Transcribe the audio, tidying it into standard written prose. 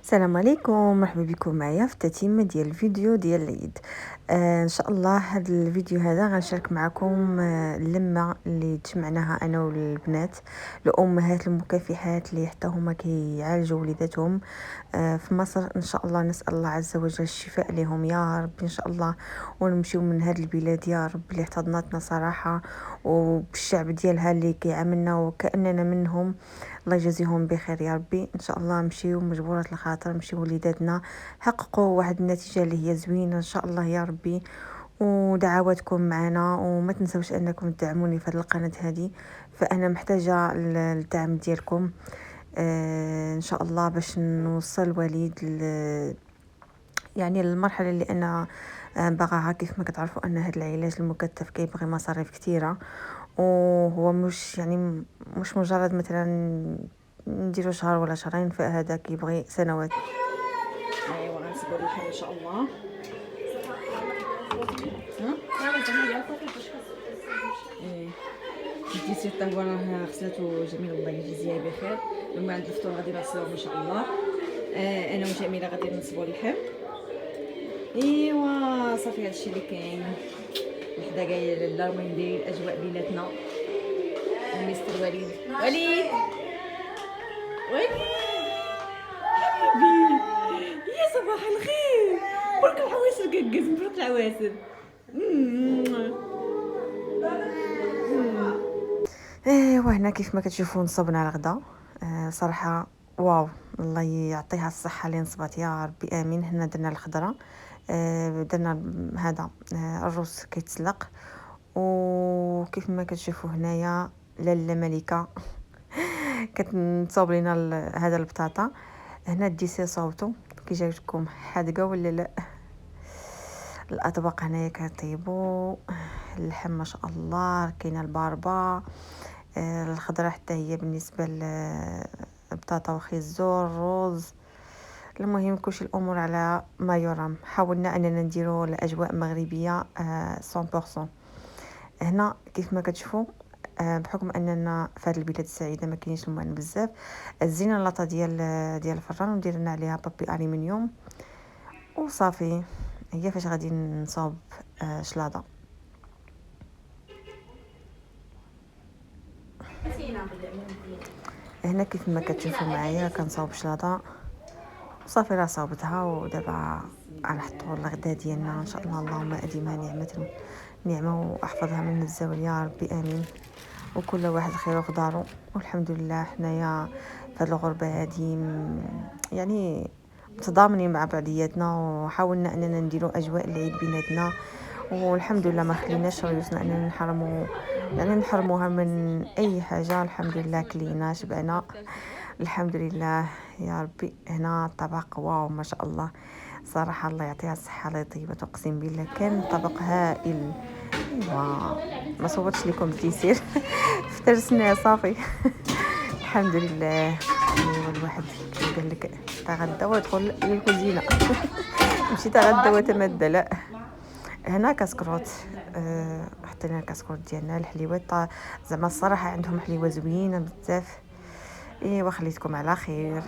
السلام عليكم، مرحبا بكم معايا في التتمه ديال الفيديو ديال العيد. ان شاء الله هذا الفيديو هذا غنشارك معكم اللمه اللي تجمعناها انا والبنات الامهات المكافحات اللي حتى هما كيعالجوا وليداتهم في مصر. ان شاء الله نسال الله عز وجل الشفاء لهم يا رب ان شاء الله، ونمشيو من هذه البلاد يا رب اللي احتضنتنا صراحه، وبالشعب ديالها اللي كيعاملنا وكاننا منهم. الله يجازيهم بخير يا ربي. ان شاء الله نمشيو مجبورات الخاطر، نمشيو وليداتنا حققوا واحد النتيجه اللي هي زوينه ان شاء الله يا ربي. ودعواتكم معنا، وما تنسوش انكم تدعموني في هذه القناه هذه، فانا محتاجه الدعم ديالكم ان شاء الله باش نوصل وليد يعني المرحله اللي انا باغاها. كيف ما كتعرفوا ان هذا العلاج المكثف كيبغي مصاريف كثيره، وهو مش مجرد مثلا نديرو شهر ولا شهرين، فهذا كيبغي سنوات. ايوا غنصبروا لكم ان شاء الله. جيتي الطهوه راه غسلاتو جميل الله يجزيها بخير. لما عند الفطور غادي نغسلوهم ان شاء الله. انا وجميله غادي نصبوا اللحم. ايوا صافي هادشي اللي كاين. وحده قايله لاله المهم ندير الاجواء بيناتنا. مستر وليد وليد حبيبي يا صباح الخير. برك العواشر كاكز برك العواشر. وهنا كيف ما كتشوفوا نصبنا الغدا. صراحه واو، الله يعطيها الصحه اللي نصبات يا ربي امين. هنا درنا الخضره، درنا هذا الرز كيتسلق، وكيف ما كتشوفوا هنايا لاله ملكه كتنصوب لينا هذا البطاطا. هنا الديسير صوتو كي جاتكم حادقه ولا لا. الاطباق هنايا كطيبوا اللحم ما شاء الله، كاينه الباربا، الخضره حتى هي بالنسبه للبطاطا وخيزور الرز. المهم كلشي الامور على ما يرام. حاولنا اننا نديروا الاجواء مغربيه 100%. هنا كيف ما كتشوفوا بحكم اننا في هذه البلاد السعيده ما كاينش الماء بزاف، زينا اللاطه ديال الفران وديرنا عليها بابي الومنيوم وصافي. هي فاش غادي نصاوب شلاضه. هنا كيف ما كتشوفوا معايا كنصاوب شلاضه صافي، راه صاوبتها ودابا غنحطوا الغدا ديالنا ان شاء الله. اللهم اديمها نعمه واحفظها من الزوال يا ربي امين. وكل واحد خير في دارو، والحمد لله حنايا في هذه الغربه هذه يعني متضامنين مع بعضياتنا، وحاولنا اننا نديروا اجواء العيد بيناتنا، والحمد لله ما خليناش ريوسنا اننا نحرموها من اي حاجه. الحمد لله كلينا شبعنا الحمد لله يا ربي. هنا الطبق واو ما شاء الله صراحه، الله يعطيها الصحه الله يطيبها. اقسم بالله كان طبق هائل. ما صورتش لكم الديسير افترسناه صافي الحمد لله. الواحد قال لك تغدى ويدخل للكوزينه ماشي تغدى وتمدى لا. هنا كاسكروت، حطينا الكاسكروت ديالنا الحليوات. زعما الصراحه عندهم حليوه زوينه بزاف. وخليتكم على خير.